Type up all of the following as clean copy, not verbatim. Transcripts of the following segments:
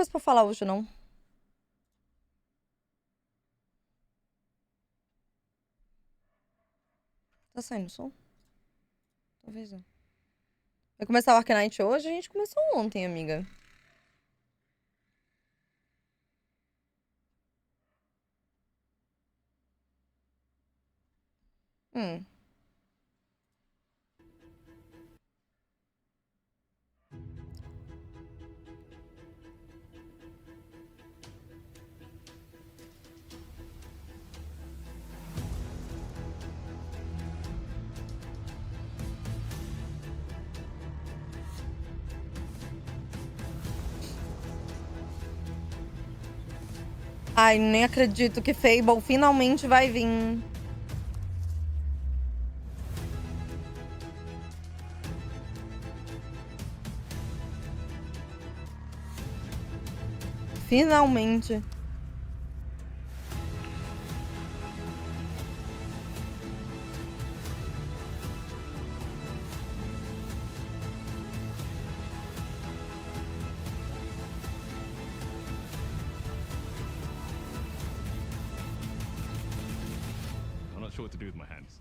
coisa pra falar hoje, não. Tá saindo som? Talvez não. Vai começar o Reincarnation hoje? A gente começou ontem, amiga. Ai, nem acredito que Fable finalmente vai vir. Finalmente. I'm not sure what to do with my hands.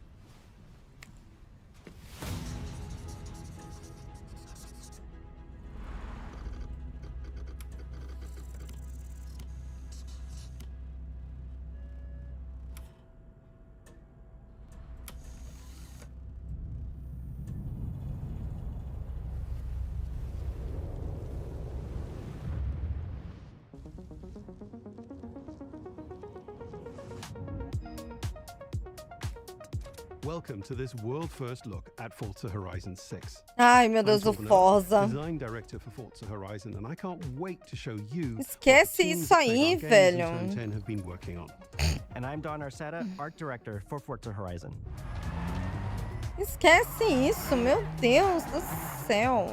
Welcome to this world-first look at Forza Horizon 6. Ai, meu Deus, o I'm Forza. Design director for Forza Horizon, and I can't wait to show you Esquece isso aí, velho. have been working on. And I'm Don Arceta, art director for Forza Horizon. Esquece isso, meu Deus do céu.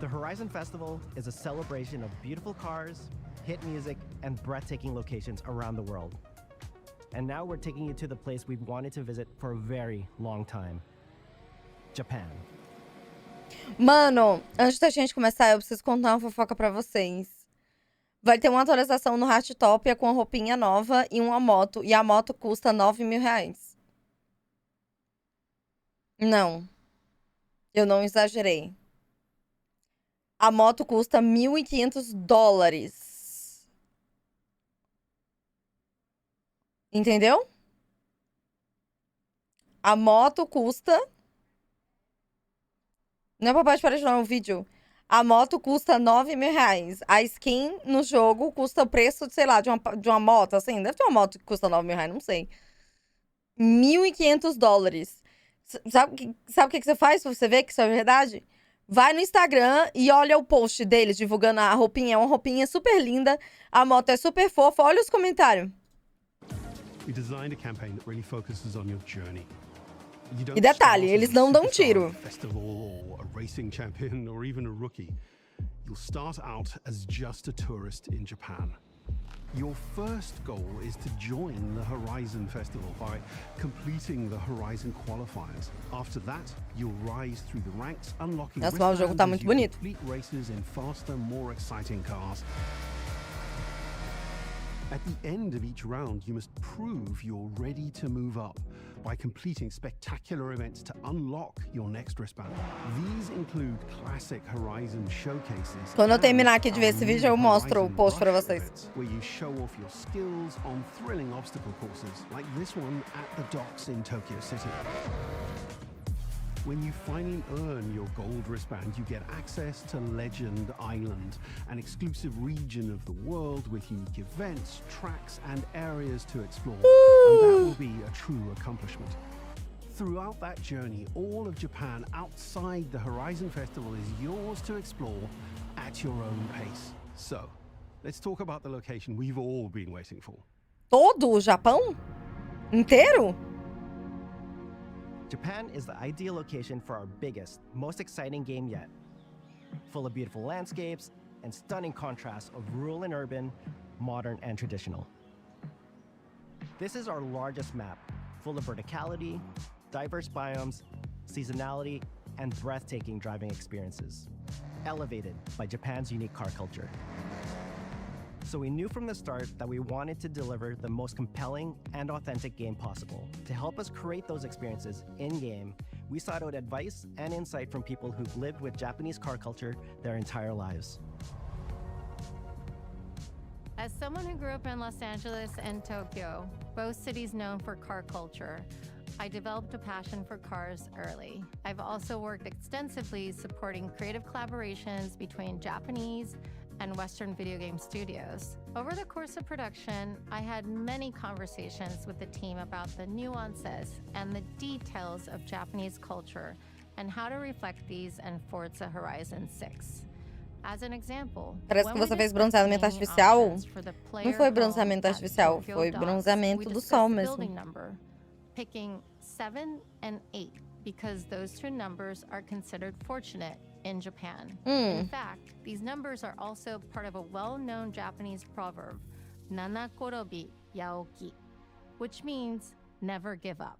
The Horizon Festival is a celebration of beautiful cars, hit music, and breathtaking locations around the world. And now we're taking you to the place we've wanted to visit for a very long time. Japan. Mano, antes da gente começar, eu preciso contar uma fofoca pra vocês. Vai ter uma atualização no Hardtopia com a roupinha nova e uma moto. E a moto custa 9 mil reais. Não. Eu não exagerei. A moto custa $1.500. Entendeu? A moto custa... Não é papai de parede, não, é um vídeo. A moto custa 9 mil reais. A skin no jogo custa o preço, sei lá, de uma moto, assim. Deve ter uma moto que custa 9 mil reais, não sei. $1.500. Sabe o que você faz pra você ver que isso é verdade? Vai no Instagram e olha o post deles divulgando a roupinha. É uma roupinha super linda. A moto é super fofa. Olha os comentários. We designed a campaign that really focuses on your journey. E detalhe, eles não dão tiro. Festival or a racing champion or even a rookie. You'll start out as just a tourist in Japan. Your first goal is to join the Horizon Festival by completing the Horizon qualifiers. After that, you'll rise through the ranks, unlocking Nossa, mas o jogo tá muito bonito. complete races in faster, more exciting cars. At the end of each round, you must prove you're ready to move up by completing spectacular events to unlock your next wristband. These include classic Horizon showcases. Quando eu terminar aqui de ver esse vídeo, eu mostro o post pra vocês. Where you show off your skills on thrilling obstacle courses, like this one at the docks in Tokyo City. When you finally earn your gold wristband, you get access to Legend Island, an exclusive region of the world with unique events, tracks, and areas to explore. And that will be a true accomplishment. Throughout that journey, all of Japan outside the Horizon Festival is yours to explore at your own pace. So, let's talk about the location we've all been waiting for. Todo o Japão? Inteiro? Japan is the ideal location for our biggest, most exciting game yet. Full of beautiful landscapes and stunning contrasts of rural and urban, modern and traditional. This is our largest map, full of verticality, diverse biomes, seasonality, and breathtaking driving experiences, elevated by Japan's unique car culture. So we knew from the start that we wanted to deliver the most compelling and authentic game possible. To help us create those experiences in-game, we sought out advice and insight from people who've lived with Japanese car culture their entire lives. As someone who grew up in Los Angeles and Tokyo, both cities known for car culture, I developed a passion for cars early. I've also worked extensively supporting creative collaborations between Japanese and Western video game studios. Over the course of production, I had many conversations with the team about the nuances and the details of Japanese culture and how to reflect these in Forza Horizon 6. As an example, Parece que você fez bronzeamento artificial. Não foi bronzeamento artificial, foi bronzeamento do sol mesmo. Picking 7 and 8 because those two numbers are considered fortunate in Japan. In fact, these numbers are also part of a well-known Japanese proverb, nanakorobi yaoki, which means never give up.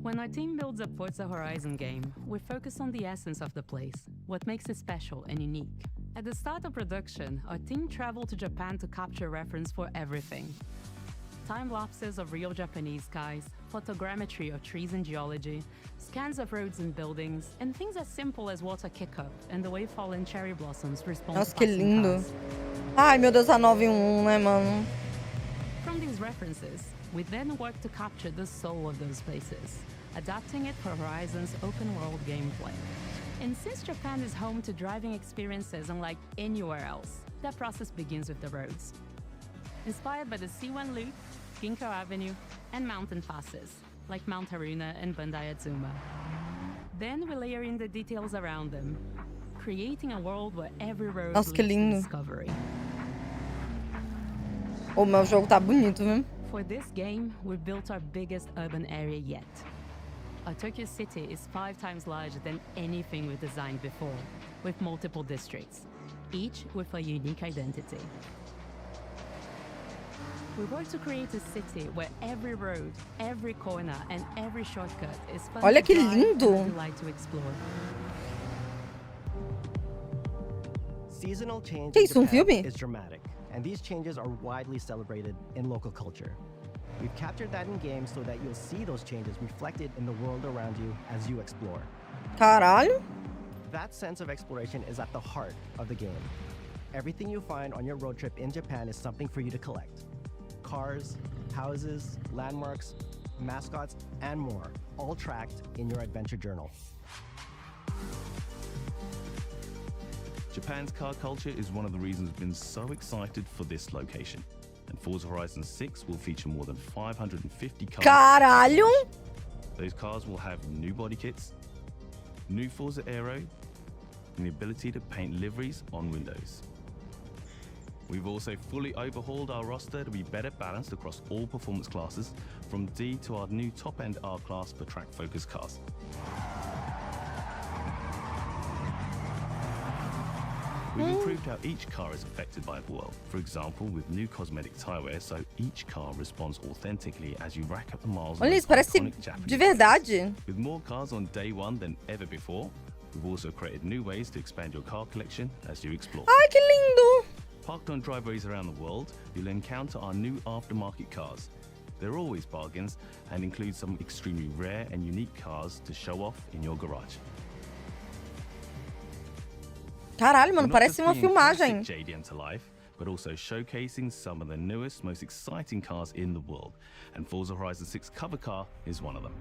When our team builds a Forza Horizon game, we focus on the essence of the place, what makes it special and unique. At the start of production, our team traveled to Japan to capture reference for everything. Time-lapses of real Japanese skies, photogrammetry of trees and geology, scans of roads and buildings, and things as simple as water kick-up and the way fallen cherry blossoms respond Nossa, to que passing lindo. cars. Ai, meu Deus, a 9.1, né, mano? From these references, we then work to capture the soul of those places, adapting it for Horizon's open-world gameplay. And since Japan is home to driving experiences unlike anywhere else, that process begins with the roads. Inspired by the C1 Loop, Ginkgo Avenue, and mountain passes, like Mount Haruna and Bandai Atsuma. Then we layer in the details around them, creating a world where every road Nossa, que leads to lindo. discovery. O meu jogo tá bonito, viu? For this game, we've built our biggest urban area yet. Our Tokyo city is 5 times larger than anything we've designed before, with multiple districts, each with a unique identity. We work to create a city where every road, every corner, and every shortcut is fun Olha to que drive lindo. and a delight to explore. Seasonal change Que in isso, um Japan filme? is dramatic, and these changes are widely celebrated in local culture. We've captured that in game so that you'll see those changes reflected in the world around you as you explore. Caralho. That sense of exploration is at the heart of the game. Everything you find on your road trip in Japan is something for you to collect. Cars, houses, landmarks, mascots, and more, all tracked in your adventure journal. Japan's car culture is one of the reasons we've been so excited for this location. And Forza Horizon 6 will feature more than 550 cars. Caralho. Those cars will have new body kits, new Forza Aero, and the ability to paint liveries on windows. We've also fully overhauled our roster to be better balanced across all performance classes, from D to our new top-end R-Class for track-focused cars. We've improved how each car is affected by the world. For example, with new cosmetic tire wear, so each car responds authentically as you rack up the miles. Olha on isso, parece iconic Japanese de verdade. With more cars on day one than ever before, we've also created new ways to expand your car collection as you explore. Ai, que lindo. Parked on driveways around the world, you'll encounter our new aftermarket cars. They're always bargains and include some extremely rare and unique cars to show off in your garage. Caralho, mano, We're not parece just uma bringing filmagem. classic JDM to life, but also showcasing some of the newest, most exciting cars in the world. And Forza Horizon 6 cover car is one of them.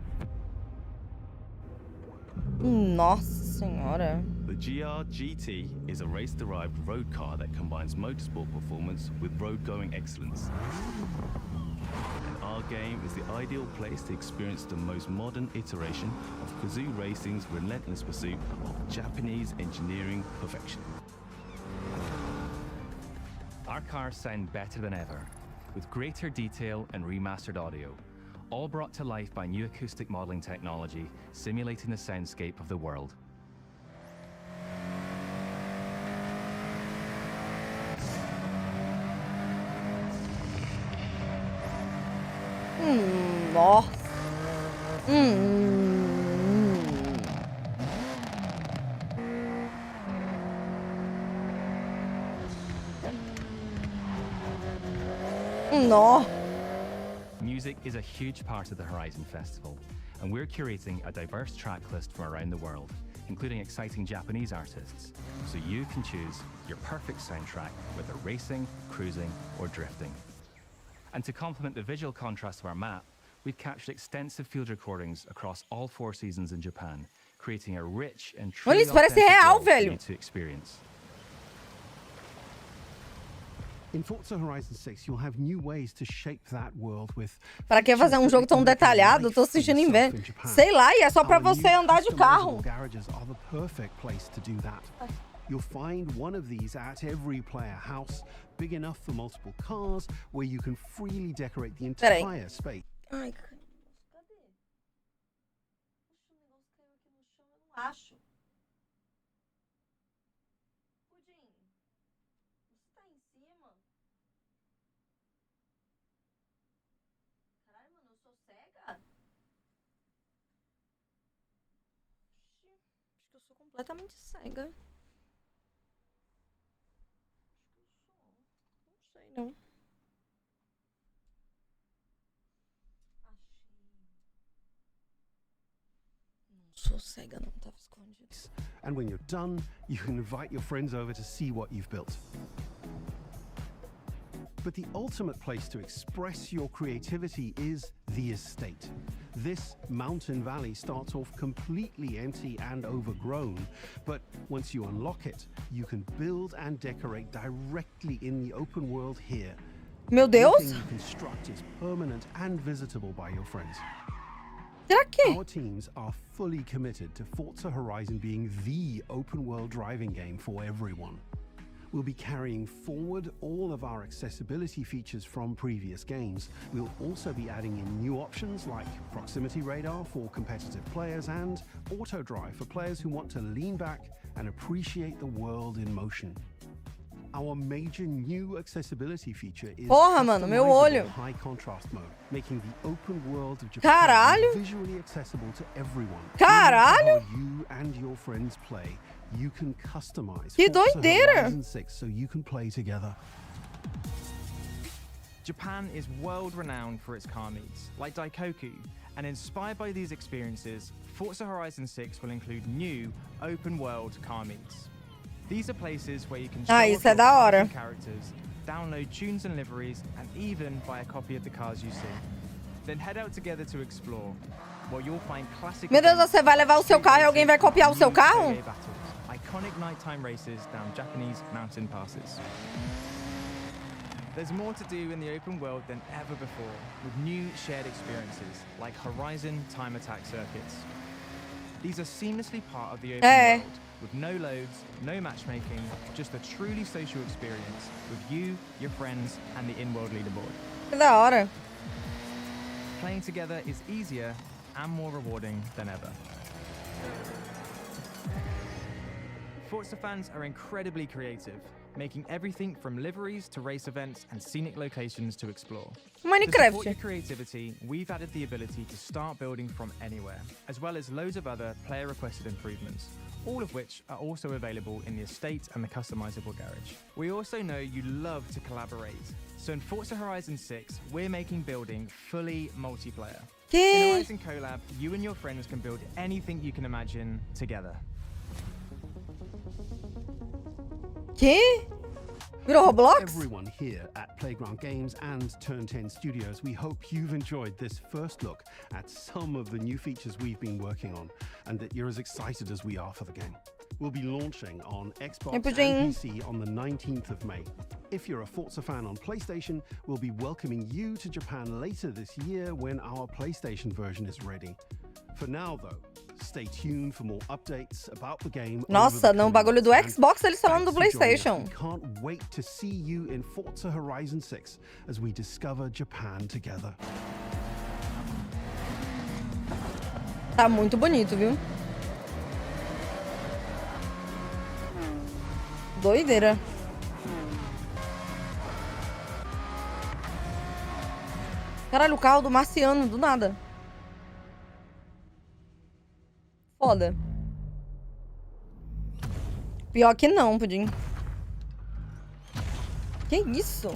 Nossa senhora. The GR GT is a race-derived road car that combines motorsport performance with road-going excellence. And our game is the ideal place to experience the most modern iteration of Kazoo Racing's relentless pursuit of Japanese engineering perfection. Our cars sound better than ever, with greater detail and remastered audio, all brought to life by new acoustic modeling technology, simulating the soundscape of the world. Nossa. Nó. Music is a huge part of the Horizon Festival, and we're curating a diverse track list from around the world, including exciting Japanese artists, so you can choose your perfect soundtrack, whether racing, cruising, or drifting. And to complement the visual contrast of our map, we've captured extensive field recordings across all 4 seasons in Japan, creating a rich and truly Olha, isso parece authentic real, world for velho. you to experience. In Forza Horizon 6, you'll have new ways to shape that world with Pra que fazer um jogo tão detalhado? Tô assistindo em ver. Sei lá, e é só pra você andar de carro. Garages are the perfect place to do that. You'll find one of these at every player house, big enough for multiple cars, where you can freely decorate the entire space. Ai, cadê? Puxa, o negócio caiu aqui no chão, eu não acho. Pudim, você tá em cima? Caralho, mano, eu sou cega? Acho que eu sou completamente cega. Não sei, não. Sou cega, não, tava escondido. And when you're done, you can invite your friends over to see what you've built. But the ultimate place to express your creativity is the estate. This mountain valley starts off completely empty and overgrown, but once you unlock it, you can build and decorate directly in the open world here. Meu Deus! Everything you construct is permanent and visitable by your friends. Será que? Our teams are fully committed to Forza Horizon being the open world driving game for everyone. We'll be carrying forward all of our accessibility features from previous games. We'll also be adding in new options like proximity radar for competitive players and auto drive for players who want to lean back and appreciate the world in motion. Our major new accessibility feature is Porra, mano, meu olho. high contrast mode, making the open world of Japan Caralho. visually accessible to everyone. Caralho. No matter how you and your friends play, you can customize Que Forza doideira. Horizon 6 so you can play together. Japan is world-renowned for its car meets, like Daikoku, and inspired by these experiences, Forza Horizon 6 will include new, open-world car meets. These are places where you can show off isso é your da hora. custom characters, download tunes and liveries, and even buy a copy of the cars you see. Then head out together to explore, where you'll find classic Meu Deus, events, você vai levar o seu carro e alguém vai copiar o seu carro? relay battles, iconic nighttime races down Japanese mountain passes. There's more to do in the open world than ever before, with new shared experiences like Horizon Time Attack circuits. These are seamlessly part of the open world, with no loads, no matchmaking, just a truly social experience with you, your friends, and the in-world leaderboard. Que da hora. Playing together is easier and more rewarding than ever. Forza fans are incredibly creative, making everything from liveries to race events and scenic locations to explore. To support Minecraft. your creativity, we've added the ability to start building from anywhere, as well as loads of other player-requested improvements, all of which are also available in the estate and the customizable garage. We also know you love to collaborate, so in Forza Horizon 6, we're making building fully multiplayer. In Que? Horizon Collab, you and your friends can build anything you can imagine together. Que? Virou Roblox? Everyone here at Playground Games and Turn 10 Studios, we hope you've enjoyed this first look at some of the new features we've been working on, and that you're as excited as we are for the game. We'll be launching on Xbox and PC on the 19th of May. If you're a Forza fan on PlayStation, we'll be welcoming you to Japan later this year when our PlayStation version is ready. For now, though, stay tuned for more updates about the game. Nossa, não, o bagulho do Xbox, eles falando do PlayStation. We can't wait to see you in Forza Horizon 6 as we discover Japan together. Tá muito bonito, viu? Doideira. Caralho, o carro do marciano, do nada. Foda. Pior que não, Pudim. Que isso?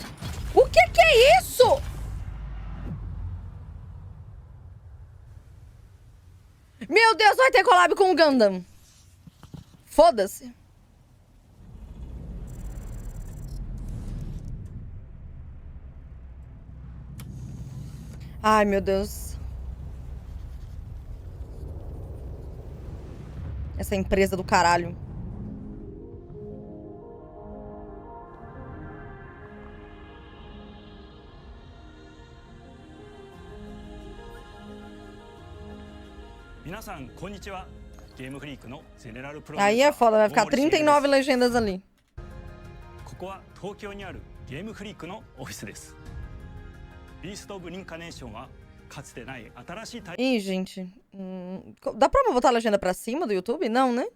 O que é isso? Meu Deus, vai ter collab com o Gundam. Foda-se. Ai, meu Deus. Essa empresa do caralho. Aí é foda, vai ficar 39 legendas ali. Ih, gente. Dá pra botar a legenda pra cima do YouTube? Não, né?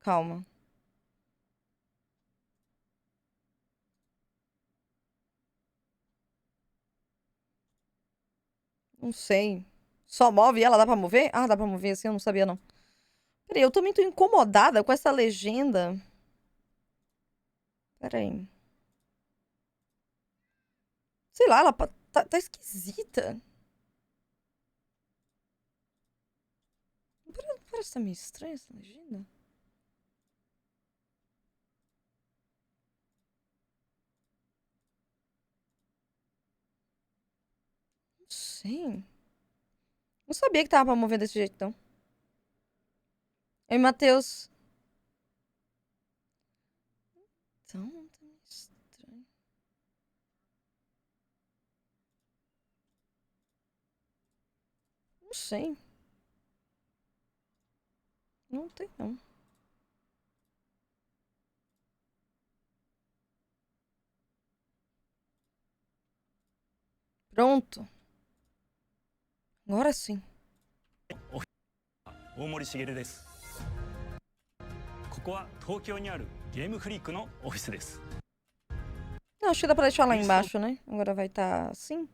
Calma. Não sei. Só move ela? Dá pra mover? Ah, dá pra mover assim? Eu não sabia, não. Peraí, eu também tô incomodada com essa legenda. Peraí. Sei lá, ela tá esquisita. Parece que tá meio estranha essa legenda. Não sei. Não sabia que tava pra mover desse jeito, não. Eu e Matheus. Então, tá meio estranho. Não sei. Não tem, não. Pronto. Agora sim. Não, acho que dá pra deixar lá embaixo, né? Agora vai estar assim.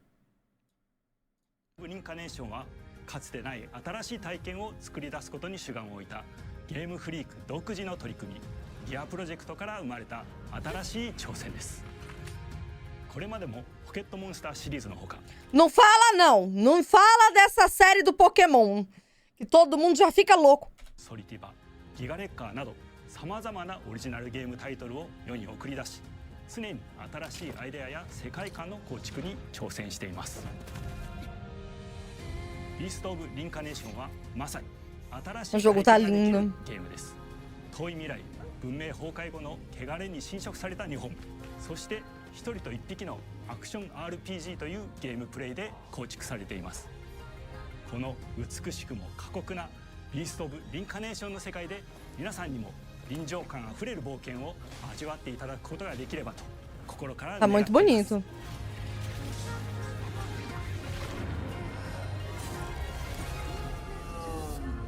リンカネーションはかつてない新しい体験を作り出すことに主眼を置いたゲームフリーク独自の取り組みギアプロジェクトから生まれた新しい挑戦です。これまでもポケットモンスターシリーズのほか Não fala não, não fala dessa série do Pokémon, que todo mundo já fica louco. ソリティバ、ギガレッカーなどさまざまなオリジナルゲームタイトルを世に送り出し常に新しいアイデアや世界観の構築に挑戦しています。ビースト・オブ・リンカネーションはまさに新しい体験ができるゲームです。遠い未来、文明崩壊後の汚れに侵食された日本、そして一人と一匹のアクション RPG というゲームプレイで構築されています。この美しくも過酷なビースト・オブ・リンカネーションの世界で皆さんにも臨場感あふれる冒険を味わっていただくことができればと心から願っています。 Tá muito bonito.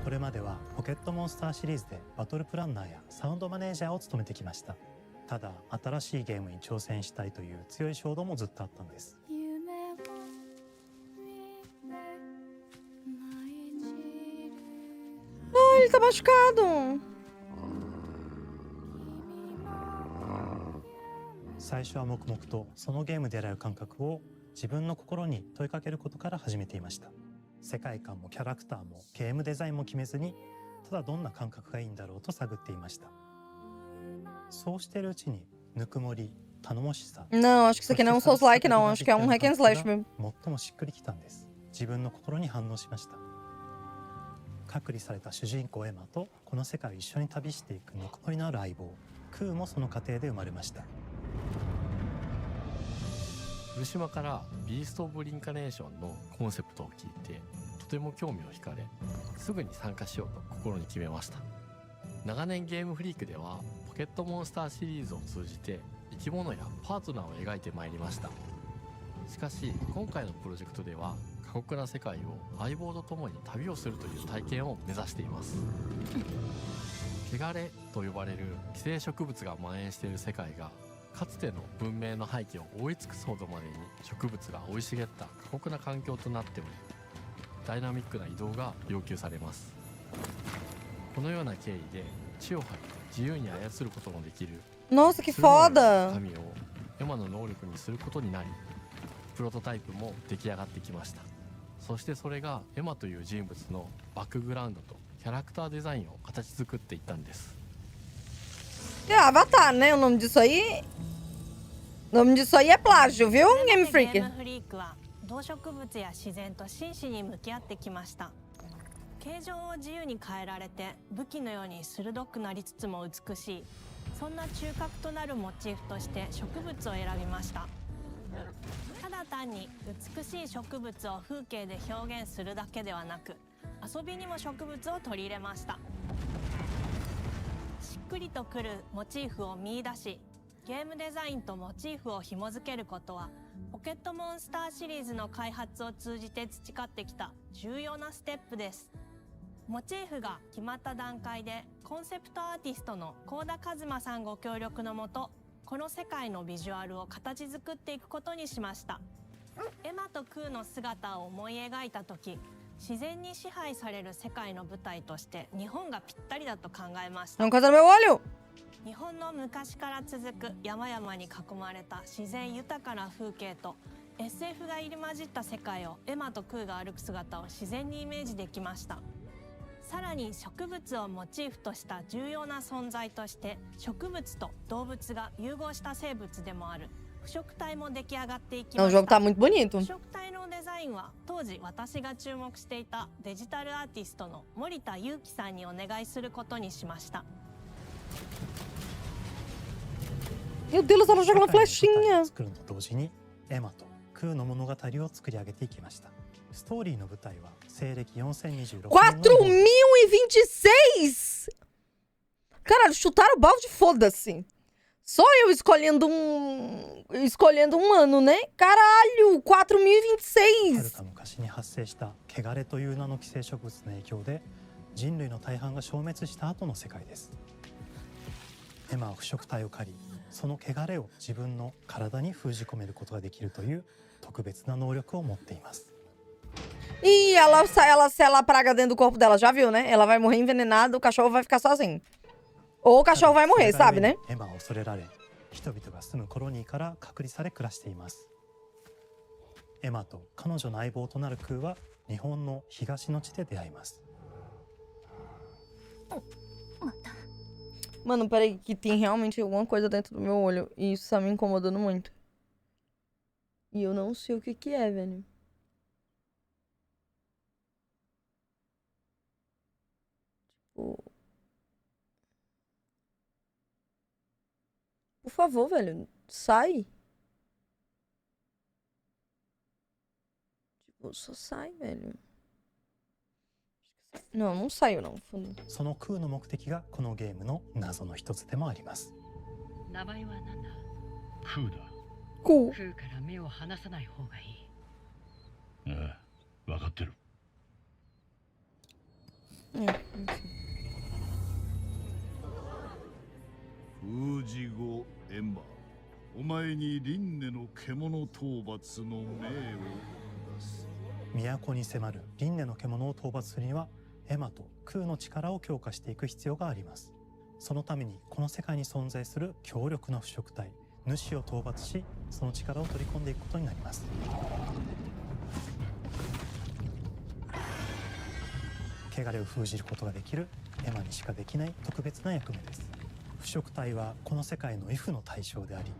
これまではポケットモンスターシリーズでバトルプランナーやサウンドマネージャーを務めてきました。ただ新しいゲームに挑戦したいという強い衝動もずっとあったんです。 Ah, ele tá machucado. 最初は黙々とそのゲームで得られる感覚を自分の心に問いかけることから始めていました。世界観もキャラクターもゲームデザインも決めずにただどんな感覚がいいんだろうと探っていました。そうしているうちにぬくもり、頼もしさ Não, acho que isso aqui não é um Souls-like, não. Acho que é um hack and slash mesmo. 最もしっくりきたんです。自分の心に反応しました。隔離された主人公エマとこの世界を一緒に旅していくぬくもりのある相棒クーもその過程で生まれました。古島からビースト・オブ・リンカネーションのコンセプトを聞いてとても興味を惹かれすぐに参加しようと心に決めました。長年ゲームフリークではポケットモンスターシリーズを通じて生き物やパートナーを描いてまいりました。しかし今回のプロジェクトでは過酷な世界を相棒と共に旅をするという体験を目指しています。汚れと呼ばれる寄生植物が蔓延している世界がかつての文明の廃棄を覆い尽くすほどまでに植物が生い茂った過酷な環境となっておりダイナミックな移動が要求されます。このような経緯で血を吐き自由に操ることのできる Nossa, que それぞれの foda! 神をエマの能力にすることになり、プロトタイプも出来上がってきました。そしてそれがエマという人物のバックグラウンドとキャラクターデザインを形作っていったんです。 É Avatar, né? O nome disso aí. O nome disso aí é plágio, viu, Game Freak? ゲームフリークは動植物や自然と真摯に向き合ってきました。形状を自由に変えられて武器のように鋭くなりつつも美しい、そんな中核となるモチーフとして植物を選びました。ただ単に美しい植物を風景で表現するだけではなく、遊びにも植物を取り入れました。しっくりとくるモチーフを見出し、ゲームデザインとモチーフを紐付けることはポケットモンスターシリーズの開発を通じて培ってきた重要なステップです。モチーフが決まった段階でコンセプトアーティストの幸田一馬さんご協力のもと、この世界のビジュアルを形作っていくことにしました。エマとクーの姿を思い描いた時、自然に支配される世界の舞台として日本がぴったりだと考えました。 Não casa meu olho! 日本の昔から続く山々に囲まれた自然豊かな風景と SF が入り混じった世界をエマとクーが歩く姿を自然にイメージできました。さらに植物をモチーフとした重要な存在として、植物と動物が融合した生物でもある腐食体も出来上がっていきま O し jogo た。 tá muito bonito. 腐食体のデザインは当時私が注目していたデジタルアーティストの森田裕樹さんにお願いすることにしました。 Meu Deus, ela joga uma 世界の舞台 flechinha. を作るのと同時にエマとクーの物語を作り上げていきました。ストーリーの舞台は西暦4026年の 4026! Caralho, chutaram o balde, foda-se. Só eu escolhendo um ano, né? Caralho, はる 4026! か昔に発生した汚れという名の寄生植物の影響で人類の大半が消滅した後の世界です。エマは腐食体を狩り、その汚れを自分の体に封じ込めることができるという特別な能力を持っています。 Ih, ela sela a praga dentro do corpo dela, já viu, né? Ela vai morrer envenenada, o cachorro vai ficar sozinho. Ou o cachorro vai morrer, sabe, né? エマは恐れられ、人々が住むコロニーから隔離され暮らしています。エマと彼女の相棒となるクーは日本の東の地で出会います。 Mano, peraí, que tem realmente alguma coisa dentro do meu olho. E isso tá me incomodando muito. E eu não sei o que que é, velho. Tipo... Por favor, velho, sai. Tipo, só sai, velho. Não, não saiu, não. そのクーの目的がこのゲームの謎の一つでもあります。名前は何だ？クーだ。Cool. クーから目を離さない方がいい。ああ、分かってる。封じ後エンバー、お前に輪廻の獣討伐の命を出す。都に迫る輪廻の獣を討伐するにはエマとクーの力を強化していく必要があります。そのためにこの世界に存在する強力な腐食体主を討伐し、その力を取り込んでいくことになります。汚れを封じることができるエマにしかできない特別な役目です。腐食体はこの世界の畏怖の対象であり、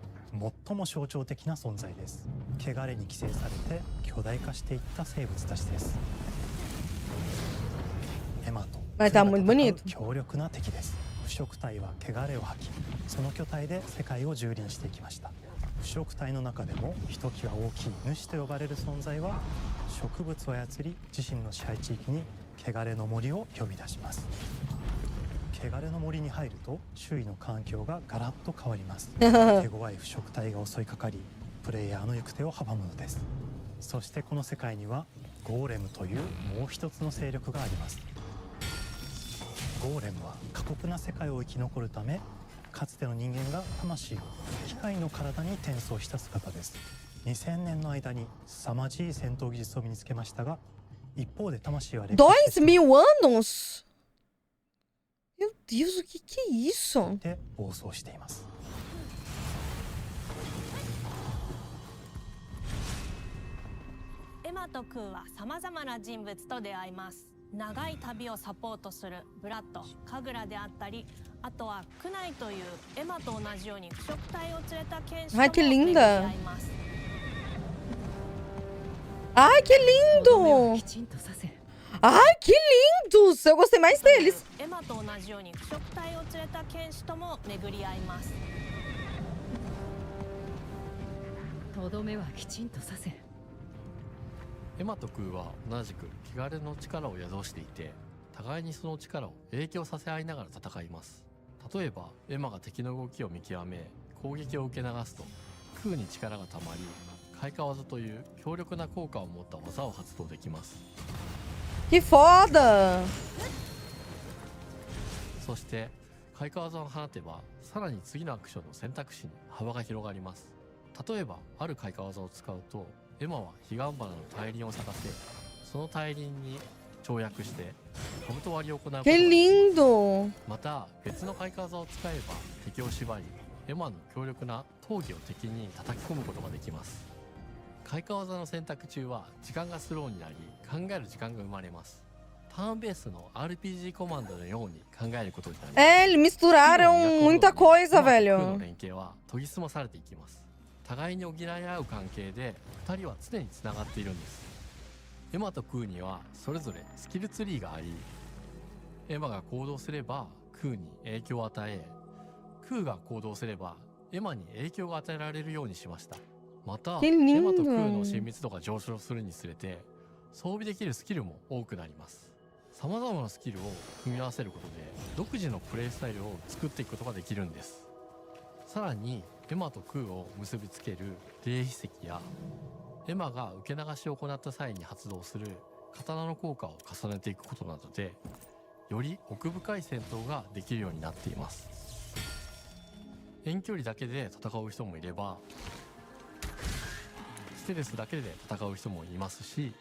最も象徴的な存在です。汚れに寄生されて巨大化していった生物たちです。エマと強力な敵です。腐食体は汚れを吐き、その巨体で世界を蹂躙していきました。腐食体の中でもひときわ大きい主と呼ばれる存在は、植物を操り自身の支配地域に汚れの森を呼び出します。汚れの森に入ると周囲の環境がガラッと変わります。手強い腐食体が襲いかかり、プレイヤーの行く手を阻むのです。そしてこの世界にはゴーレムというもう一つの勢力があります。ゴーレムは過酷な世界を生き残るため、かつての人間が魂を機械の体に転送した姿です。2000年の間に凄まじい戦闘技術を身につけましたが、一方で魂は劣化して 2000 anos? Meu Deus, o que é isso? で暴走しています。エマとクーはさまざまな人物と出会います。長い旅をサポートするブラッド、カグラであったり、あとはクナイというエマと同じように腐食体を連れた剣士とも Ai, que 巡り linda! 合います。 Ai, que lindo! きちんとさせ Ai, que lindos! Eu gostei mais deles. エマと同じように腐食体を連れた剣士とも巡り合います。とどめはきちんとさせエマとクーは同じく汚れの力を宿していて、互いにその力を影響させ合いながら戦います。例えばエマが敵の動きを見極め攻撃を受け流すと、クーに力がたまり開花技という強力な効果を持った技を発動できます。 Que foda! そして開花技を放てば、さらに次のアクションの選択肢に幅が広がります。例えばある開花技を使うと、エマは彼岸花の大輪を咲かせ、その大輪に跳躍して兜割りを行うことが Que できます。 lindo! また別の開花技を使えば敵を縛り、エマの強力な闘技を敵に叩き込むことができます。開花技の選択中は時間がスローになり、考える時間が生まれます。ターンベースの RPG コマンドのように考えることになります。 É, eles misturaram muita coisa, エマとクーの velho. 連携は研ぎ澄まされていきます。互いに補い合う関係で2人は常につながっているんです。エマとクーにはそれぞれスキルツリーがあり、エマが行動すればクーに影響を与え、クーが行動すればエマに影響が与えられるようにしました。また Que エ lindo マとクーの親密度が上昇するにつれて装備できるスキルも多くなります。さまざまなスキルを組み合わせることで独自のプレイスタイルを作っていくことができるんです。さらにエマとクーを結びつける霊秘石や、エマが受け流しを行った際に発動する刀の効果を重ねていくことなどで、より奥深い戦闘ができるようになっています。遠距離だけで戦う人もいれば、ステルスだけで戦う人もいますし、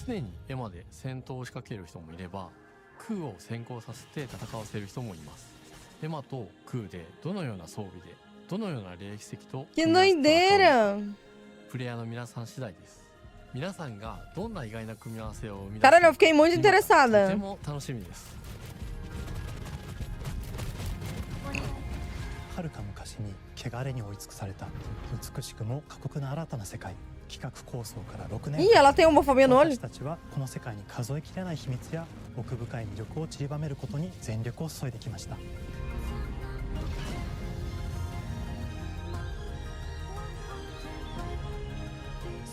常にエマで戦闘を仕掛ける人もいれば、クーを先行させて戦わせる人もいます。エマとクーでどのような装備でどのような霊秘石と Que doideira! プレイヤーの皆さん次第です。皆さんがどんな意外な組み合わせを生み出す Caralho, eu fiquei muito 今とて interessada. も楽しみです。遥か昔に汚れに追い尽くされた美しくも過酷な新たな世界。企画構想から6年 Ih, ela tem homofobia no olho? 私たちはこの世界に数えきれない秘密や奥深い魅力を散りばめることに全力を注いできました。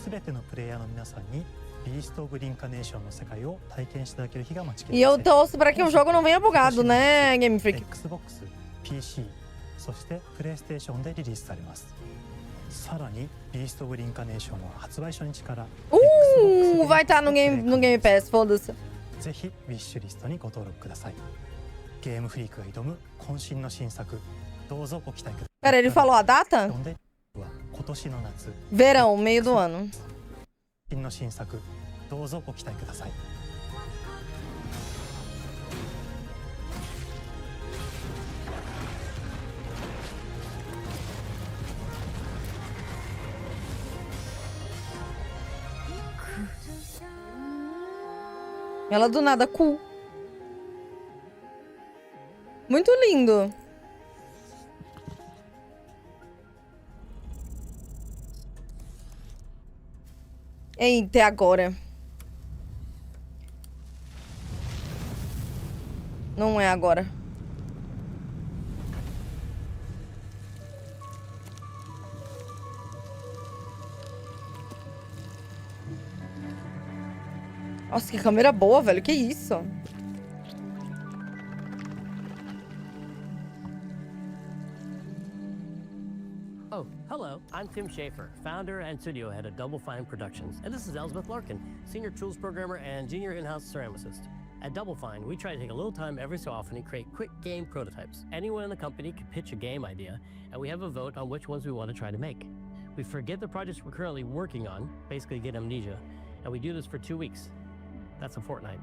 すべてのプレイヤーの皆さんにビースト・オブ・リンカネーションの世界を体験していただける日が待ちき E れま eu せん。 torço pra que o jogo não venha bugado, né, Game Freak? Xbox、PC、そしてプレイステーションでリリースされます。さらにビースト・オブ・リンカネーションは発売初日から Vai estar no Game Pass, foda-se. ぜひウィッシュリストにご登録ください。ゲームフリークが挑む渾身の新作、どうぞご期待くださ Pera, い。 ele falou a data? 今年の夏、 Verão, meio do ano. 渾身の新作、どうぞご期待ください。Ela do nada, cool. Muito lindo. Eita, é agora. Não é agora. Nossa, que câmera boa, velho. Que isso? Oh, hello. I'm Tim Schafer, founder and studio head of Double Fine Productions. And this is Elsbeth Larkin, senior tools programmer and junior in-house ceramicist. At Double Fine, we try to take a little time every so often and create quick game prototypes. Anyone in the company can pitch a game idea, and we have a vote on which ones we want to try to make. We forget the projects we're currently working on, basically get amnesia, and we do this for 2 weeks. That's a fortnight.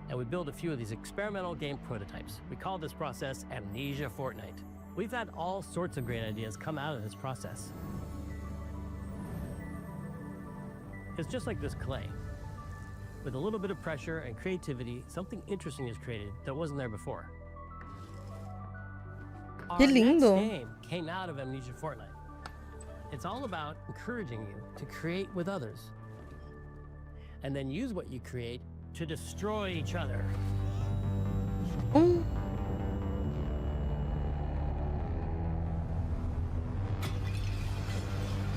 and we built a few of these experimental game prototypes. We call this process Amnesia Fortnite. We've had all sorts of great ideas come out of this process. It's just like this clay. With a little bit of pressure and creativity, something interesting is created that wasn't there before. Our Que next lindo. game came out of Amnesia Fortnite. It's all about encouraging you to create with others, and then use what you create to destroy each other.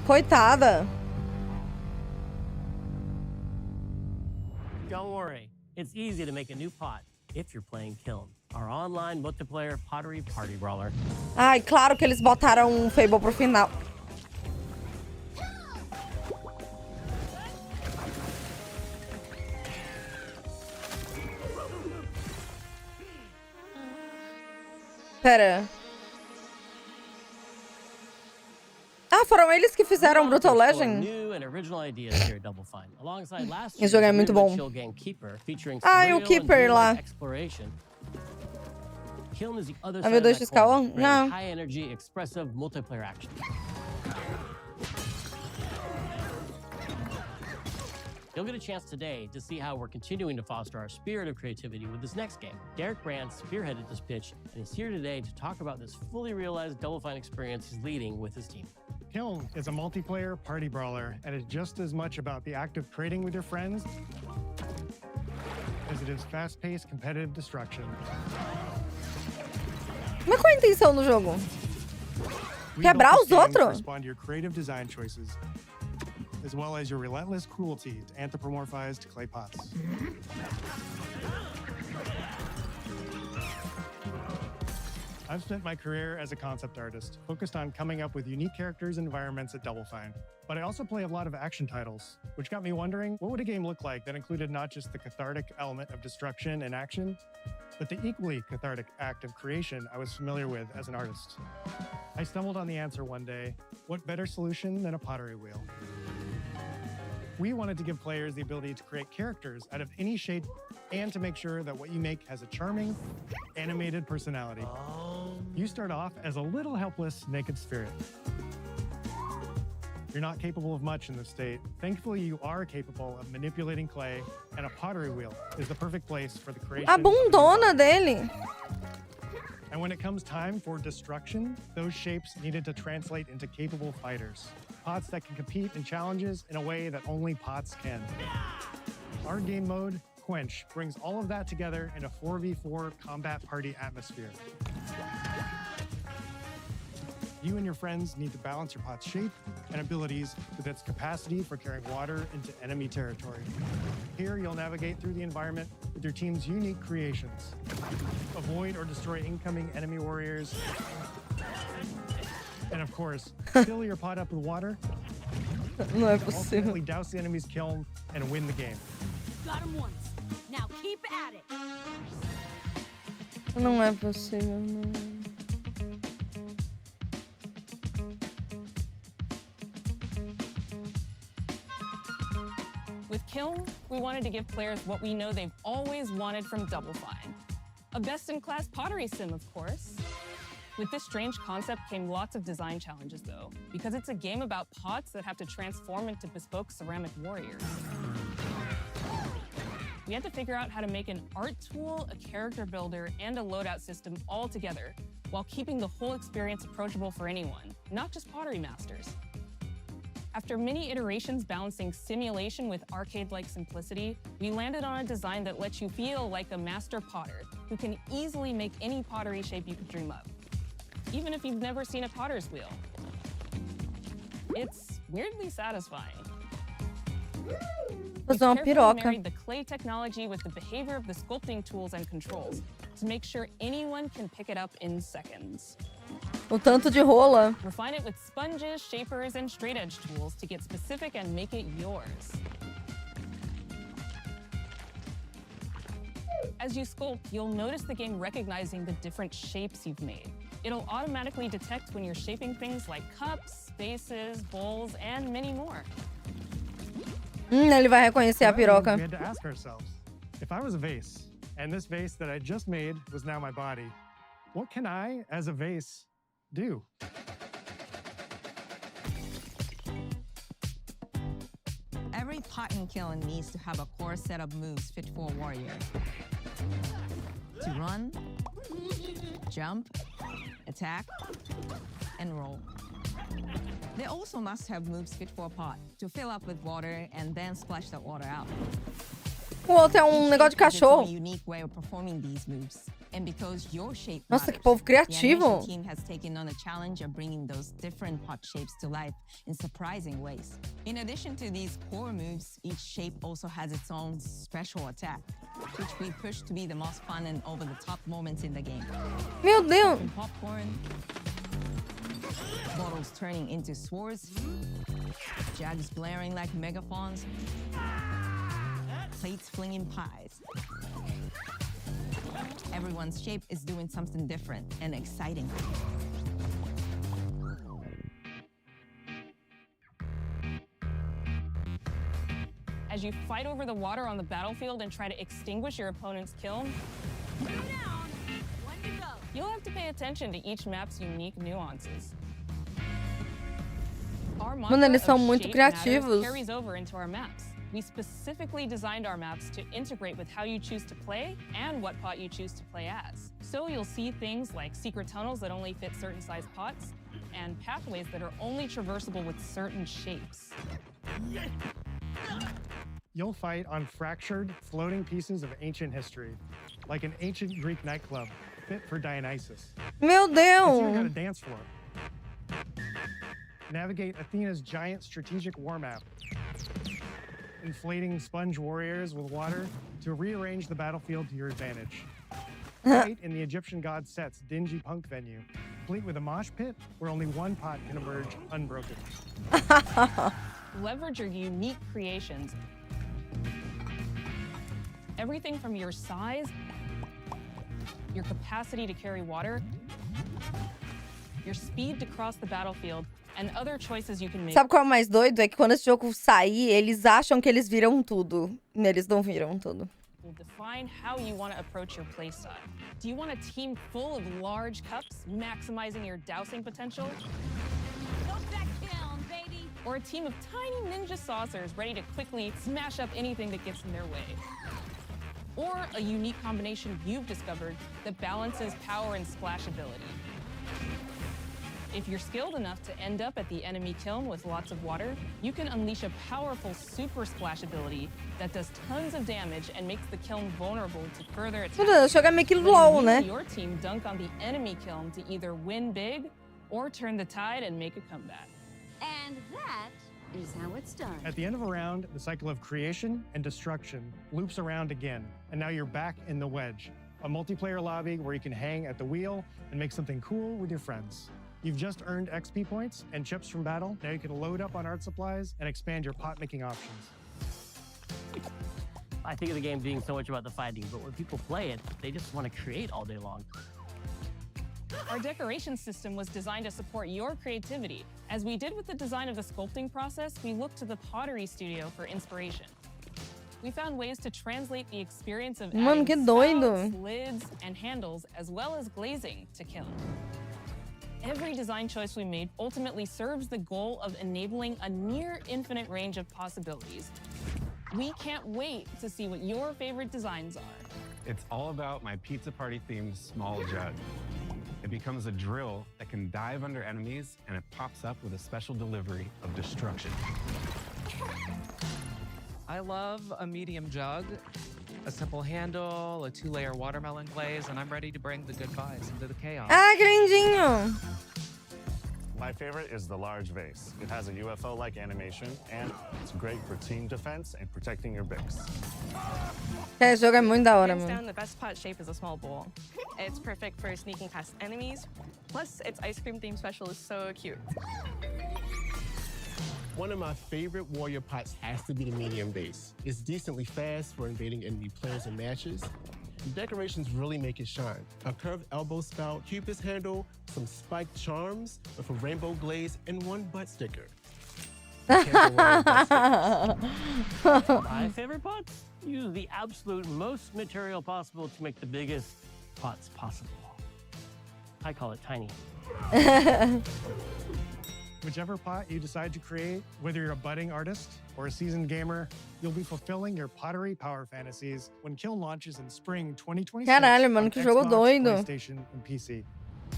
Coitada. Don't worry, it's easy to make a new pot if you're playing Kiln, our online multiplayer pottery party brawler. Ai, claro que eles botaram um Fable pro final. Pera. Ah, foram eles que fizeram Brutal Legend? Esse jogo é muito bom. Ah, e o Keeper lá. A V2XK1? Não. High energy, expressive multiplayer action. You'll get a chance today to see how we're continuing to foster our spirit of creativity with this next game. Derek Brand spearheaded this pitch and is here today to talk about this fully realized Double Fine experience he's leading with his team. Kiln is a multiplayer party brawler and is just as much about the act of trading with your friends as it is fast-paced competitive destruction. Mas qual a intenção do jogo? Quebrar os outros? Respond to your creative design choices, as well as your relentless cruelty to anthropomorphized clay pots. I've spent my career as a concept artist, focused on coming up with unique characters and environments at Double Fine. But I also play a lot of action titles, which got me wondering, what would a game look like that included not just the cathartic element of destruction and action, but the equally cathartic act of creation I was familiar with as an artist? I stumbled on the answer one day: what better solution than a pottery wheel? We wanted to give players the ability to create characters out of any shape and to make sure that what you make has a charming, animated personality. You start off as a little helpless, naked spirit. You're not capable of much in this state. Thankfully, you are capable of manipulating clay, and a pottery wheel is the perfect place for the creation. A bundona dele. And when it comes time for destruction, those shapes needed to translate into capable fighters. Pots that can compete in challenges in a way that only pots can. Our game mode, Quench, brings all of that together in a 4v4 combat party atmosphere. You and your friends need to balance your pot's shape and abilities with its capacity for carrying water into enemy territory. Here, you'll navigate through the environment with your team's unique creations. Avoid or destroy incoming enemy warriors. And of course, fill your pot up with water. Não é possível. Ultimately douse the enemy's kiln and win the game. Got him once. Now keep at it. Não é possível, não. With Kiln, we wanted to give players what we know they've always wanted from Double Fine. A best-in-class pottery sim, of course. With this strange concept came lots of design challenges, though, because it's a game about pots that have to transform into bespoke ceramic warriors. We had to figure out how to make an art tool, a character builder, and a loadout system all together, while keeping the whole experience approachable for anyone, not just pottery masters. After many iterations balancing simulation with arcade-like simplicity, we landed on a design that lets you feel like a master potter who can easily make any pottery shape you could dream up, even if you've never seen a potter's wheel. It's weirdly satisfying. We carefully married the clay technology with the behavior of the sculpting tools and controls to make sure anyone can pick it up in seconds. O tanto de rola. Refine it with sponges, shapers, and straight edge tools to get specific and make it yours. As you sculpt, you'll notice the game recognizing the different shapes you've made. It'll automatically detect when you're shaping things like cups, vases, bowls, and many more. Ele vai reconhecer a piroca. We had to ask ourselves, if I was a vase, And this vase that I just made was now my body. What can I, as a vase, do? Every pot and kiln needs to have a core set of moves fit for a warrior. To run, jump, attack, and roll. They also must have moves fit for a pot, to fill up with water and then splash that water out. O outro é negócio de cachorro. Unique way of performing these moves. And because your shape Nossa, matters, que povo the criativo. animation team has taken on the challenge of bringing those different pot shapes to life in surprising ways. In addition to these core moves, each shape also has its own special attack, which we push to be the most fun and over-the-top moments in the game. Meu Deus! From popcorn, bottles turning into swords, jugs blaring like megaphones, plates flinging pies. Everyone's shape is doing something different and exciting. As you fight over the water on the battlefield and try to extinguish your opponent's kiln, you'll have to pay attention to each map's unique nuances. Our Mano, eles são mantra of muito shape matters criativos. carries over into our maps. We specifically designed our maps to integrate with how you choose to play and what pot you choose to play as. So you'll see things like secret tunnels that only fit certain size pots and pathways that are only traversable with certain shapes. You'll fight on fractured, floating pieces of ancient history, like an ancient Greek nightclub fit for Dionysus. Meu It's even got a Deus! dance floor. Navigate Athena's giant strategic war map. Inflating sponge warriors with water to rearrange the battlefield to your advantage. Fight in the Egyptian god Set's dingy punk venue, complete with a mosh pit where only one pot can emerge unbroken. Leverage your unique creations. Everything from your size, your capacity to carry water, your speed to cross the battlefield, and other choices you can make. Sabe qual é o mais doido? É que quando esse jogo sair, eles acham que eles viram tudo. E eles não viram tudo. Will define how you want to approach your playstyle. Do you want a team full of large cups, maximizing your dousing potential? Or a team of tiny ninja saucers ready to quickly smash up anything that gets in their way? Or a unique combination you've discovered that balances power and splashability? If you're skilled enough to end up at the enemy kiln with lots of water, you can unleash a powerful super splash ability that does tons of damage and makes the kiln vulnerable to further attacks. Tudo, joga meio que Then LOL, you né? and your team dunk on the enemy kiln to either win big or turn the tide and make a comeback. And that is how it's done. At the end of a round, the cycle of creation and destruction loops around again, and now you're back in the wedge, a multiplayer lobby where you can hang at the wheel and make something cool with your friends. You've just earned XP points and chips from battle. Now you can load up on art supplies and expand your pot-making options. I think of the game being so much about the fighting, but when people play it, they just want to create all day long. Our decoration system was designed to support your creativity. As we did with the design of the sculpting process, we looked to the pottery studio for inspiration. We found ways to translate the experience of Mano, adding que doido. spouts, lids, and handles, as well as glazing to kiln. Every design choice we made ultimately serves the goal of enabling a near infinite range of possibilities. We can't wait to see what your favorite designs are. It's all about my pizza party themed small jug. It becomes a drill that can dive under enemies, and it pops up with a special delivery of destruction. I love a medium jug, a simple handle, a 2-layer watermelon glaze, and I'm ready to bring the good vibes into the chaos. Ah, que lindinho! My favorite is the large vase. It has a UFO-like animation, and it's great for team defense and protecting your Bix. Esse jogo é muito da hora, Hands mano. down, the best pot shape is a small bowl. It's perfect for sneaking past enemies. Plus, its ice cream theme special is so cute. One of my favorite warrior pots has to be the medium base. It's decently fast for invading enemy players and matches. The decorations really make it shine. A curved elbow spout, Cupid's handle, some spiked charms with a rainbow glaze, and one butt sticker. My favorite pots? use the absolute most material possible to make the biggest pots possible. I call it tiny. Whichever pot you decide to create, whether you're a budding artist or a seasoned gamer, you'll be fulfilling your pottery power fantasies when Kiln launches in spring 2026 Caralho, mano, on que jogo Xbox, doido. PlayStation, and PC.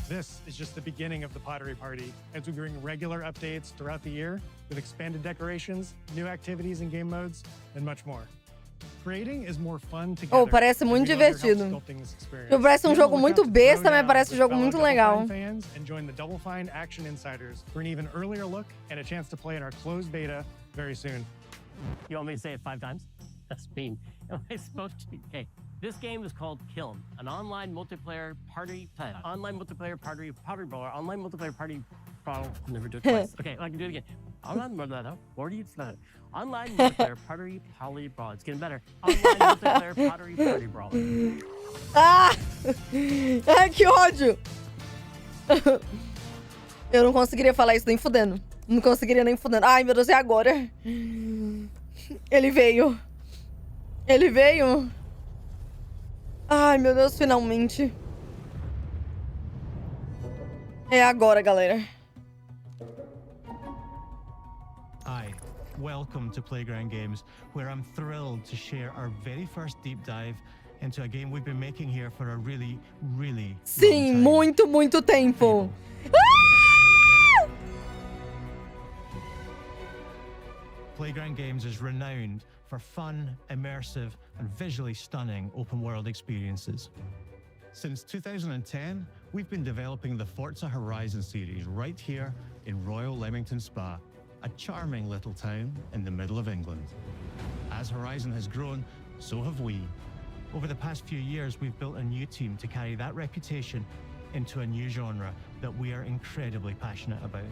This is just the beginning of the pottery party as we bring regular updates throughout the year with expanded decorations, new activities and game modes, and much more. Creating is more fun together. Oh, parece muito divertido. Tipo, parece um jogo muito besta, mas parece um jogo muito legal. Fans and join the Double Fine Action Insiders for an even earlier look and a chance to play in our closed beta very soon. You want me to say it 5 times? That's mean. Am I supposed to? Okay. This game is called Kiln, an online multiplayer party brawler, online multiplayer party brawler. I'll never do it twice. Okay, I can do it again. Online multiplayer party brawler. It's getting better. Online multiplayer party brawler. Ah! Ai, que ódio! Eu não conseguiria falar isso nem fudendo. Não conseguiria nem fudendo. Ai, meu Deus, é agora. Ele veio. Ele veio. Ai, meu Deus, finalmente. É agora, galera. Hi, welcome to Playground Games, where I'm thrilled to share our very first deep dive into a game we've been making here for a really, really Sim, muito, muito tempo. Playground Games is renowned for fun, immersive, and visually stunning open-world experiences. Since 2010, we've been developing the Forza Horizon series right here in Royal Leamington Spa, a charming little town in the middle of England. As Horizon has grown, so have we. Over the past few years, we've built a new team to carry that reputation into a new genre that we are incredibly passionate about.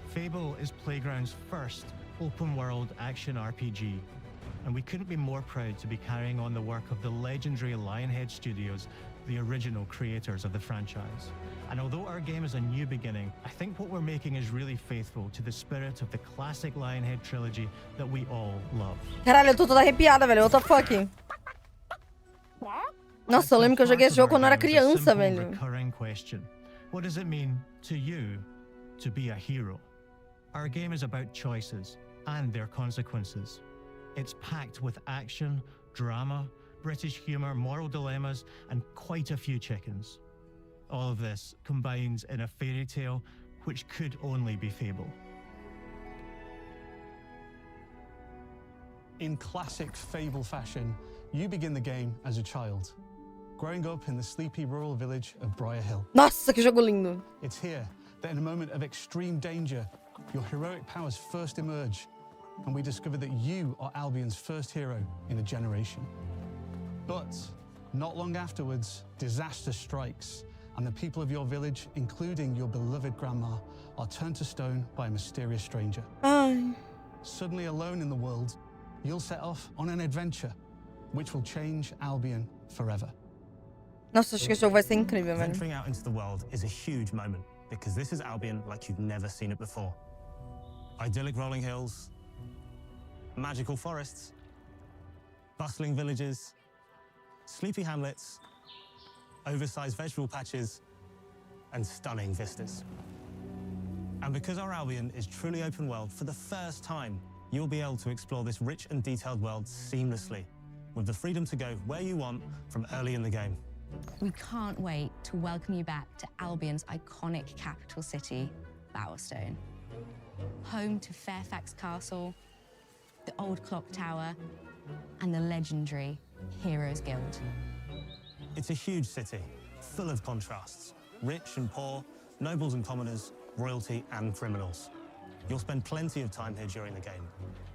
Fable is Playground's first open-world action RPG, and we couldn't be more proud to be carrying on the work of the legendary Lionhead Studios, the original creators of the franchise. And although our game is a new beginning, I think what we're making is really faithful to the spirit of the classic Lionhead trilogy that we all love. Caralho, eu tô toda arrepiada, velho. What the fuck? Nossa, eu lembro que eu joguei esse jogo quando eu era criança, velho. Recurring question. What does it mean to you to be a hero? Our game is about choices and their consequences. It's packed with action, drama, British humour, moral dilemmas, and quite a few chickens. All of this combines in a fairy tale which could only be Fable. In classic Fable fashion, you begin the game as a child, growing up in the sleepy rural village of Briar Hill. Nossa, que jogo lindo. It's here that in a moment of extreme danger, your heroic powers first emerge, and we discover that you are Albion's first hero in a generation. But not long afterwards, disaster strikes, and the people of your village, including your beloved grandma, are turned to stone by a mysterious stranger. Suddenly alone in the world, you'll set off on an adventure which will change Albion forever. Nossa, acho que esse jogo vai ser incrível, velho. Venturing out into the world is a huge moment, because this is Albion like you've never seen it before. Idyllic rolling hills, magical forests, bustling villages, sleepy hamlets, oversized vegetable patches, and stunning vistas. And because our Albion is truly open world, for the first time, you'll be able to explore this rich and detailed world seamlessly, with the freedom to go where you want from early in the game. We can't wait to welcome you back to Albion's iconic capital city, Bowerstone. Home to Fairfax Castle, the old clock tower, and the legendary Heroes Guild. It's a huge city, full of contrasts. Rich and poor, nobles and commoners, royalty and criminals. You'll spend plenty of time here during the game,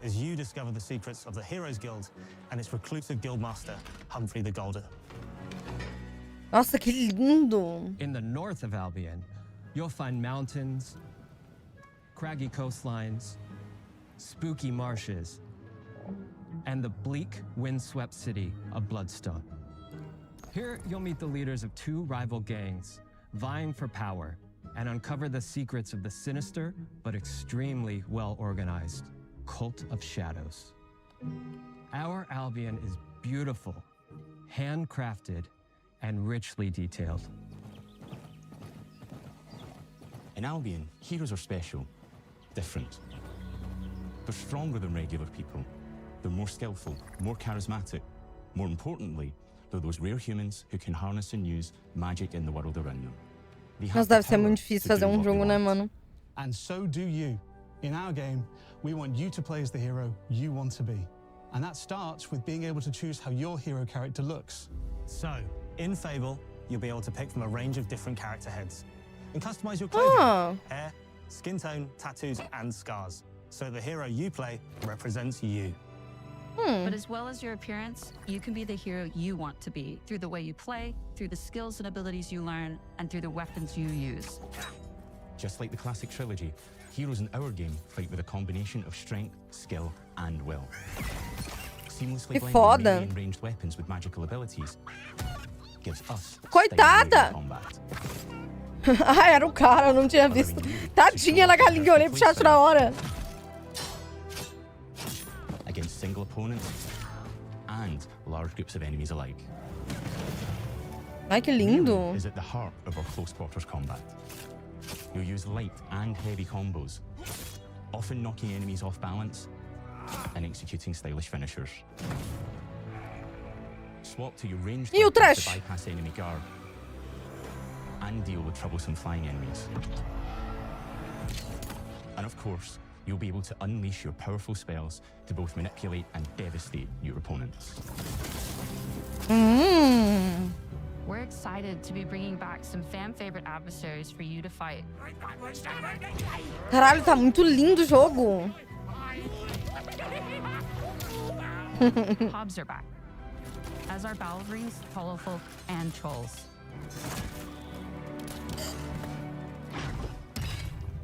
as you discover the secrets of the Heroes Guild and its reclusive guildmaster, Humphrey the Golden. Nossa, que lindo! In the north of Albion, you'll find mountains, craggy coastlines, spooky marshes, and the bleak, windswept city of Bloodstone. Here, you'll meet the leaders of 2 rival gangs, vying for power, and uncover the secrets of the sinister but extremely well-organized Cult of Shadows. Our Albion is beautiful, handcrafted, and richly detailed. In Albion, heroes are special, different. They're stronger than regular people. They're more skillful, more charismatic. More importantly, they're those rare humans who can harness and use magic in the world around them. Mas deve ser muito difícil fazer jogo, né, mano? And so do you. In our game, we want you to play as the hero you want to be. And that starts with being able to choose how your hero character looks. So, in Fable, you'll be able to pick from a range of different character heads and customize your clothing, hair, skin tone, tattoos, and scars. So the hero you play represents you. But as well as your appearance, you can be the hero you want to be through the way you play, through the skills and abilities you learn, and through the weapons you use. Just like the classic trilogy, heroes in our game fight with a combination of strength, skill, and will. Seamlessly blending melee and ranged weapons with magical abilities gives us Coitada! combat. Ah, era o cara, eu não tinha visto. Tadinha da galinha, eu olhei pro chat na hora. Against single opponents and large groups of enemies alike. Ai, que lindo. Melee is at the heart of our close quarters combat. You'll use light and heavy combos, often knocking enemies off balance and executing stylish finishers. Swap to your ranged weapons to bypass enemy guard and deal with troublesome flying enemies. And of course, you'll be able to unleash your powerful spells to both manipulate and devastate your opponents. We're excited to be bringing back some fan-favorite adversaries for you to fight. Caralho, tá muito lindo o jogo. Hobbs are back, as are ballerines, hollowfolk, and trolls.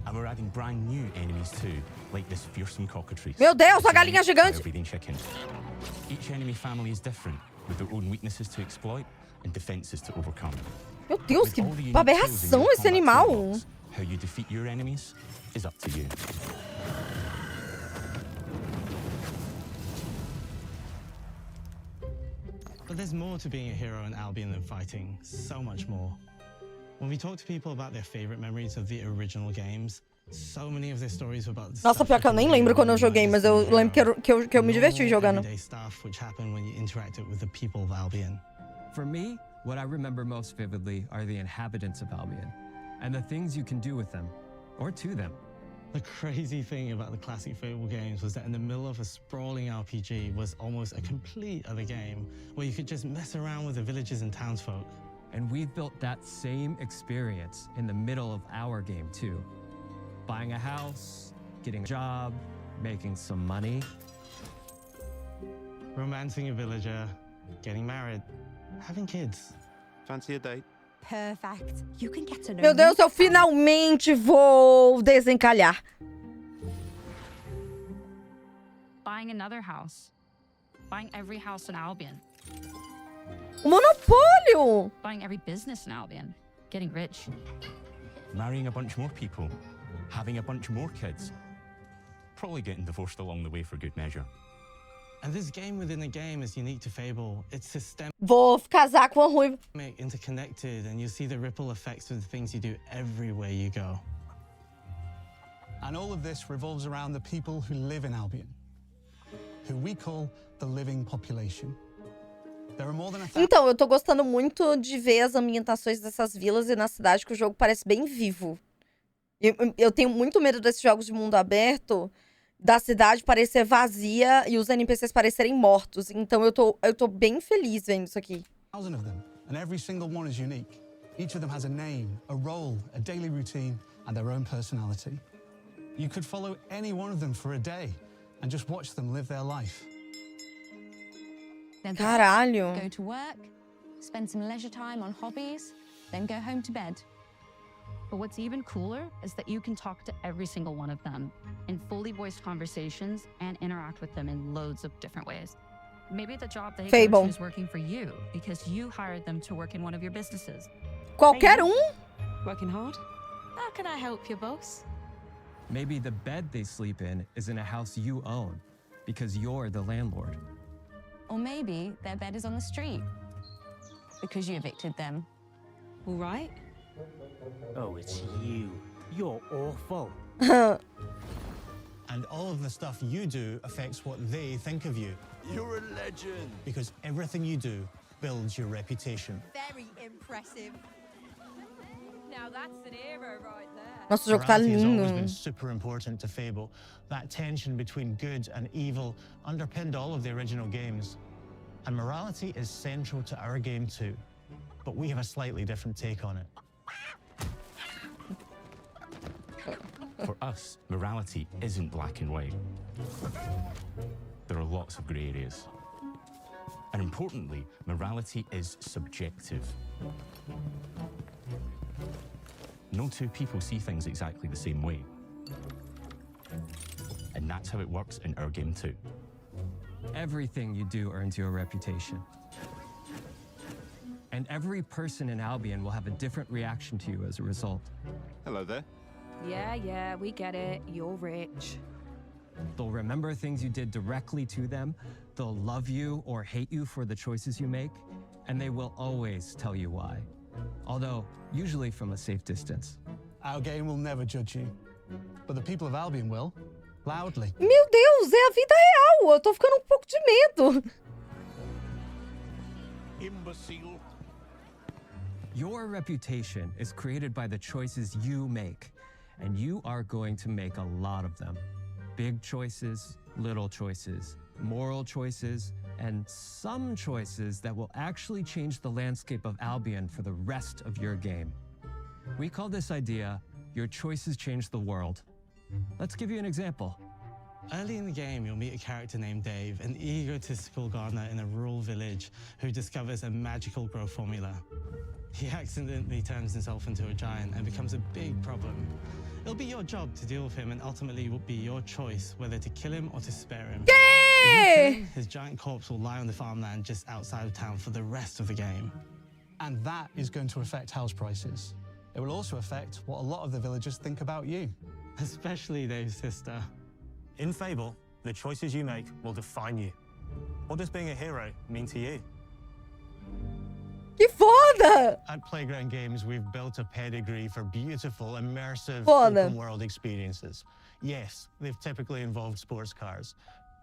And we're adding brand new enemies too, like this fearsome cockatrice. Meu Deus, a galinha gigante! Chicken. Each enemy family is different, with their own weaknesses to exploit and defenses to overcome. Meu Deus, que aberração esse animal! How you defeat your enemies is up to you. But there's more to being a hero in Albion than fighting, so much more. When we talk to people about their favorite memories of the original games, so many of their stories were about Nossa, pior que eu nem lembro quando eu joguei, mas eu lembro que eu me diverti jogando. everyday stuff which happened when you interacted with the people of Albion. For me, what I remember most vividly are the inhabitants of Albion, and the things you can do with them, or to them. The crazy thing about the classic Fable games was that in the middle of a sprawling RPG was almost a complete other game, where you could just mess around with the villagers and townsfolk. And we've built that same experience in the middle of our game too. Buying a house, getting a job, making some money. Romancing a villager, getting married, having kids. Fancy a date? Perfect. You can get to know Meu Deus, eu finalmente vou desencalhar. Buying another house. Buying every house in Albion. O monopólio! Buying every business in Albion. Getting rich. Marrying a bunch more people, having a bunch more kids, probably getting divorced along the way for good measure. And this game within a game is unique to Fable. It's systemic, Vou casar com a ruiva. interconnected, and you see the ripple effects of the things you do everywhere you go. And all of this revolves around the people who live in Albion, who we call the living population. There are more than 1,000. Então, eu tô gostando muito de ver as ambientações dessas vilas e na cidade, que o jogo parece bem vivo. Eu tenho muito medo desses jogos de mundo aberto, da cidade parecer vazia e os NPCs parecerem mortos. Então eu tô bem feliz vendo isso aqui. 1,000 of them, and every single one is unique. Each of them has a name, a role, a daily routine, and their own personality. You could follow any one of them for a day and just watch them live their life. Then Caralho. Go to work, spend some leisure time on hobbies, then go home to bed. But what's even cooler is that you can talk to every single one of them in fully voiced conversations and interact with them in loads of different ways. Maybe the job they Fable. go to is working for you because you hired them to work in one of your businesses. Qualquer Working hard? How can I help you, boss? Maybe the bed they sleep in is in a house you own because you're the landlord. Or maybe their bed is on the street because you evicted them. All right? Oh, it's you. You're awful. And all of the stuff you do affects what they think of you. You're a legend. Because everything you do builds your reputation. Very impressive. Now that's an hero right there. Nossa, o jogo tá Morality has always lindo. been super important to Fable. That tension between good and evil underpinned all of the original games. And morality is central to our game too. But we have a slightly different take on it. For us, morality isn't black and white. There are lots of grey areas. And importantly, morality is subjective. No two people see things exactly the same way. And that's how it works in our game too. Everything you do earns you a reputation. And every person in Albion will have a different reaction to you as a result. Hello there. Yeah, we get it. You're rich. They'll remember things you did directly to them, they'll love you or hate you for the choices you make, and they will always tell you why. Although, usually from a safe distance. Our game will never judge you, but the people of Albion will, loudly. Meu Deus, é a vida real. Eu tô ficando um pouco de medo. Imbecile. Your reputation is created by the choices you make, and you are going to make a lot of them. Big choices, little choices, moral choices, and some choices that will actually change the landscape of Albion for the rest of your game. We call this idea, your choices change the world. Let's give you an example. Early in the game, you'll meet a character named Dave, an egotistical gardener in a rural village who discovers a magical growth formula. He accidentally turns himself into a giant and becomes a big problem. It'll be your job to deal with him, and ultimately it will be your choice whether to kill him or to spare him. Yay! If you kill him, his giant corpse will lie on the farmland just outside of town for the rest of the game. And that is going to affect house prices. It will also affect what a lot of the villagers think about you. Especially Dave's sister. In Fable, the choices you make will define you. What does being a hero mean to you? Que foda! At Playground Games, we've built a pedigree for beautiful, immersive, Foda. open-world experiences. Yes, they've typically involved sports cars,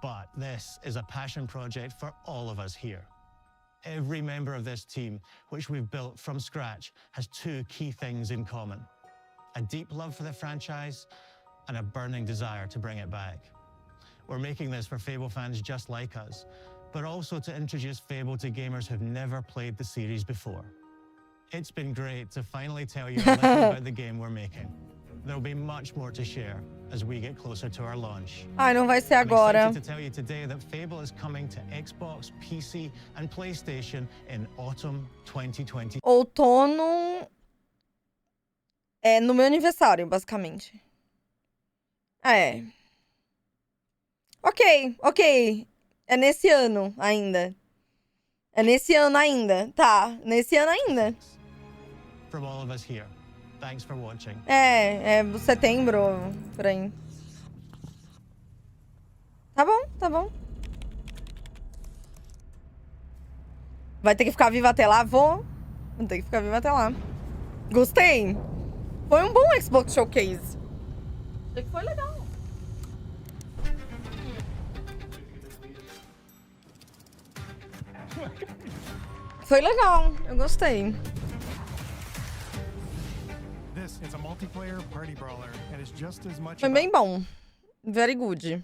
but this is a passion project for all of us here. Every member of this team, which we've built from scratch, has two key things in common: a deep love for the franchise and a burning desire to bring it back. We're making this for Fable fans just like us, but also to introduce Fable to gamers who've never played the series before. It's been great to finally tell you a little about the game we're making. There'll be much more to share as we get closer to our launch. Ai, não vai ser I'm agora. excited to tell you today that Fable is coming to Xbox, PC, and PlayStation in autumn 2020. Outono é no meu aniversário, basicamente. É. Ok. É nesse ano ainda. Tá, nesse ano ainda. From all of us here, thanks for watching. É setembro, por aí. Tá bom. Vai ter que ficar viva até lá? Vou ter que ficar viva até lá. Gostei. Foi um bom Xbox Showcase. Achei que foi legal. Foi legal, eu gostei. This is a multiplayer party brawler and is just as much Foi about bem bom. Very good.